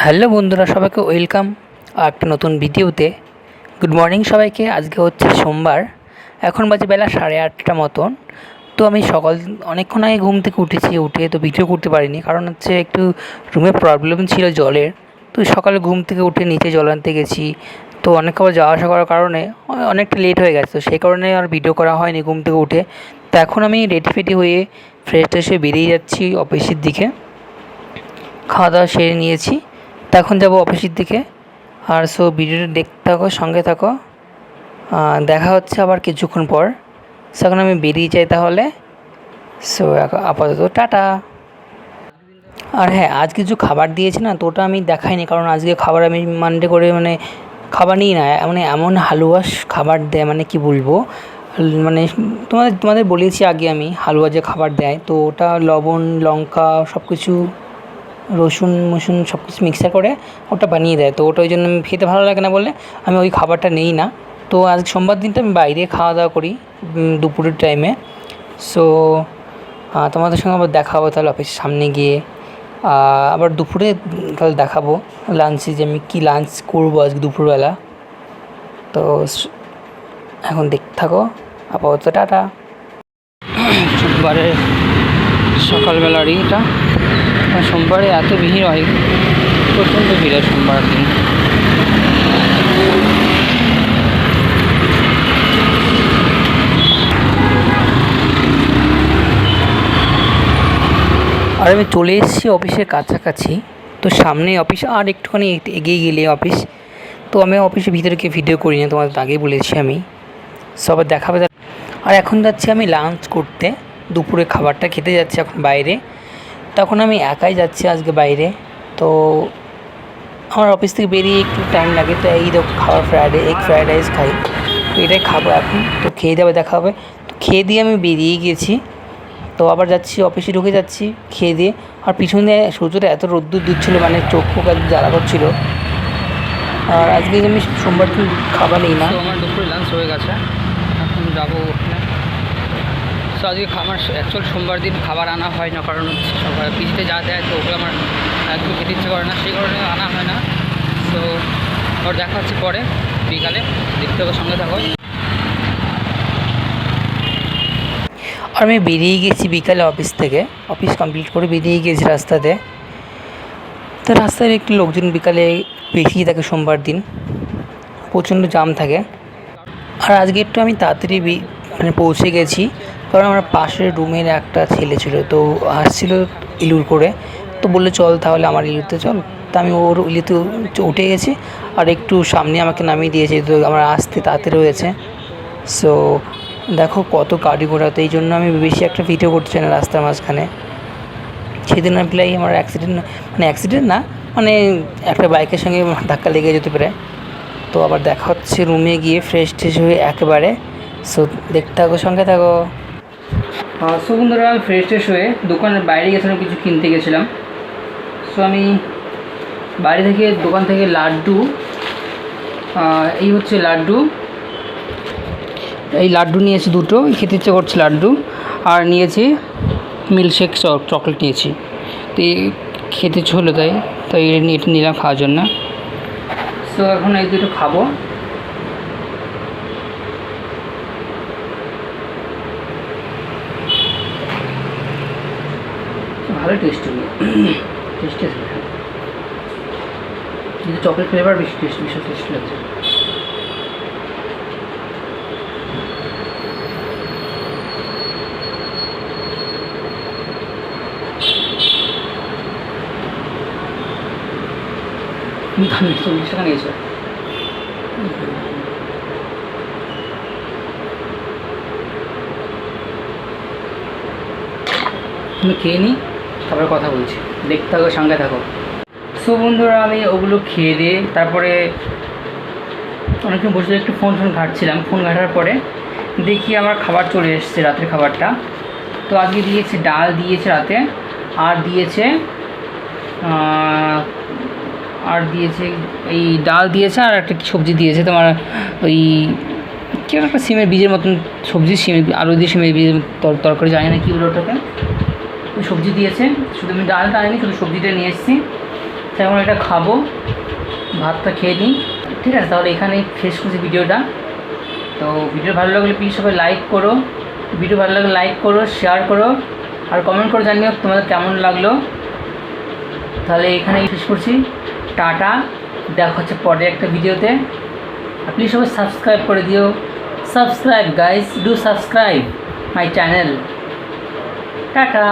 Hello বন্ধুরা, সবাইকে welcome একটা নতুন ভিডিওতে। গুড মর্নিং সবাইকে। আজকে হচ্ছে সোমবার, এখন বাজে বেলা 8:30 মতন। তো আমি সকাল অনেকক্ষণ আগে ঘুম থেকে উঠে তো ভিডিও করতে পারিনি, কারণ হচ্ছে একটু রুমে প্রবলেম ছিল জলের। তো সকালে ঘুম থেকে উঠে নিচে জল আনতে গেছি, তো অনেক খাবার যাওয়া আসা করার কারণে অনেকটা লেট হয়ে গেছে, তো সেই কারণে আর ভিডিও করা হয়নি ঘুম থেকে উঠে। তো এখন আমি রেডি ফেডি হয়ে ফ্রেশ ট্রেশ হয়ে বেরিয়ে যাচ্ছি অফিসের দিকে। খাওয়া দাওয়া সেরে নিয়েছি, তো এখন যাবো অফিসের দিকে। আর ভিডিওটা দেখতে থাকো, সঙ্গে থাকো। দেখা হচ্ছে আবার কিছুক্ষণ পর। এখন আমি বেরিয়ে যাই তাহলে। আপাতত টাটা। আর হ্যাঁ, আজ কিছু খাবার দিয়েছে না, তো ওটা আমি দেখাইনি, কারণ আজকে খাবার আমি মানডে করে খাবার নিই না। এমন হালুয়া খাবার দেয়, কি বলবো, মানে তোমাদের বলেছি আগে আমি, হালুয়া যে খাবার দেয়, তো ওটা লবণ লঙ্কা সব কিছু, রসুন মসুন সব কিছু মিক্সার করে ওটা বানিয়ে দেয়। তো ওটা ওই জন্য আমি খেতে ভালো লাগে না বলে আমি ওই খাবারটা নেই না। তো আজ সোমবার দিনটা আমি বাইরে খাওয়া দাওয়া করি দুপুরের টাইমে। সো তোমাদের সঙ্গে আবার দেখা হবে তাহলে অফিসের সামনে গিয়ে। আবার দুপুরে তাহলে দেখাবো লাঞ্চে যে আমি কী লাঞ্চ করবো আজকে দুপুরবেলা। তো এখন দেখতে থাকো, আপাতত টাটা। সোমবারে সকালবেলার এটা, সোমবারে এত ভিড় হয়, প্রচণ্ড ভিড় হয় সোমবার দিন। আর আমি চলে এসেছি অফিসের কাছাকাছি। তো সামনে অফিস, আর একটুখানি এগিয়ে গেলে অফিস। তো আমি অফিসের ভিতরে গিয়ে ভিডিও করি না, তোমাদের আগেই বলেছি আমি, সবাই দেখাবে। আর এখন যাচ্ছি আমি লাঞ্চ করতে, দুপুরে খাবারটা খেতে যাচ্ছি এখন বাইরে। তখন আমি একাই যাচ্ছি আজকে বাইরে। তো আমার অফিস থেকে বেরিয়ে একটু টাইম লাগে, তো এই দেখো খাবার এগ ফ্রায়েড রাইস খাই, তো এটাই খাবো এখন। তো খেয়ে দেবে দেখা হবে। তো খেয়ে দিয়ে আমি বেরিয়ে গিয়েছি, তো আবার যাচ্ছি অফিসে, ঢুকে যাচ্ছি খেয়ে দিয়ে। আর পিছনে সূর্যটা এত রোদ্দুর দিচ্ছিলো, চোখ ফোক একদম জ্বালা করছিলো। আর আজকে আমি সোমবার দিন খাবার নিই না। আমার দুপুরে লাঞ্চ হয়ে গেছে, এখন যাবো ওখানে। তো আজকে আমার অ্যাকচুয়াল সোমবার দিন খাবার আনা হয় না, কারণ হচ্ছে সবাই পিজিতে যা দেয়, তো ওগুলো আমার একদম খেতে ইচ্ছে করে না, সেই কারণে আনা হয় না। তো আবার দেখা হচ্ছে পরে বিকালে, দেখতে হবে, সঙ্গে থাকো। আর আমি বেরিয়ে গেছি বিকালে অফিস থেকে, অফিস কমপ্লিট করে বেরিয়ে গিয়েছি রাস্তাতে। তো রাস্তায় একটু লোকজন বিকালে বেশি থাকে, সোমবার দিন প্রচণ্ড জাম থাকে। আর আজকে একটু আমি তাড়াতাড়ি পৌঁছে গেছি, কারণ আমার পাশের রুমের একটা ছেলে ছিল, তো আসছিল ইলুর করে, তো বললো চল তাহলে আমার ইলুতে চল। তা আমি ওর ইলুতে উঠে গেছি, আর একটু সামনে আমাকে নামিয়ে দিয়েছে, তো আমার আসতে তাড়াতাড়ি হয়েছে। সো দেখো কত গাড়ি ঘোড়া, তো এই জন্য আমি বেশি একটা ভিডিও করতে চাই না রাস্তার মাঝখানে। সেদিন প্রায় আমার অ্যাক্সিডেন্ট না, একটা বাইকের সঙ্গে ধাক্কা লেগে যেতে পারে। তো আবার দেখা হচ্ছে রুমে গিয়ে ফ্রেশ ট্রেশ হয়ে একেবারে। সো দেখতে থাকো, সঙ্গে থাকো। সো বন্ধুরা, আমি ফ্রেশ ট্রেশ হয়ে দোকানের বাইরে গেছিলাম, কিছু কিনতে গেছিলাম। সো আমি বাইরে থেকে দোকান থেকে লাড্ডু, এই হচ্ছে লাড্ডু, এই লাড্ডু নিয়েছি দুটো, খেতে ইচ্ছে করছে লাড্ডু। আর নিয়েছি মিল্কশেক, চকলেট নিয়েছি। তো খেতে ইচ্ছে হলো, তাই এটা নিলাম খাওয়ার জন্য। সো এখন এই দুটো খাবো। ভালো টেস্ট হলো, টেস্টি আছে, কিন্তু চকলেট ফ্লেভার বেশি টেস্টি লাগছে। দাম 40 টাকা নিয়েছে। তুমি খেয়ে নিই, তারপরে কথা বলছি, দেখতে থাকো, সঙ্গে থাকো। সো বন্ধুরা, আমি ওগুলো খেয়ে দিয়ে তারপরে অনেকক্ষণ বসে একটু ফোন ঘাঁটছিলাম। ফোন ঘাঁটার পরে দেখি আমার খাবার চলে এসেছে, রাতের খাবারটা। তো আজকে দিয়েছে ডাল দিয়েছে রাতে, আর দিয়েছে এই ডাল দিয়েছে, আর একটা সবজি দিয়েছে তোমার, ওই কী একটা সিমের বীজের মতন সবজি, আলু দিয়ে সিমের বীজের তরকারি, জানি না কী বলে ওটাকে। ওই সবজি দিয়েছে, শুধু আমি ডালটা আনিনি, শুধু সবজিটা নিয়ে এসেছি। এখন এটা খাবো, ভাতটা খেয়ে নিই। ঠিক আছে, তাহলে এখানেই শেষ করছি ভিডিওটা। তো ভিডিও ভালো লাগলে প্লিজ সবাই লাইক করো, ভিডিও ভালো লাগলে লাইক করো, শেয়ার করো, আর কমেন্ট করে জানিও তোমাদের কেমন লাগলো। তাহলে এখানেই শেষ করছি, টাটা, দেখা হচ্ছে পরের একটা ভিডিওতে। আর প্লিজ সবাই সাবস্ক্রাইব করে দিও, subscribe guys, do subscribe my channel. Tata.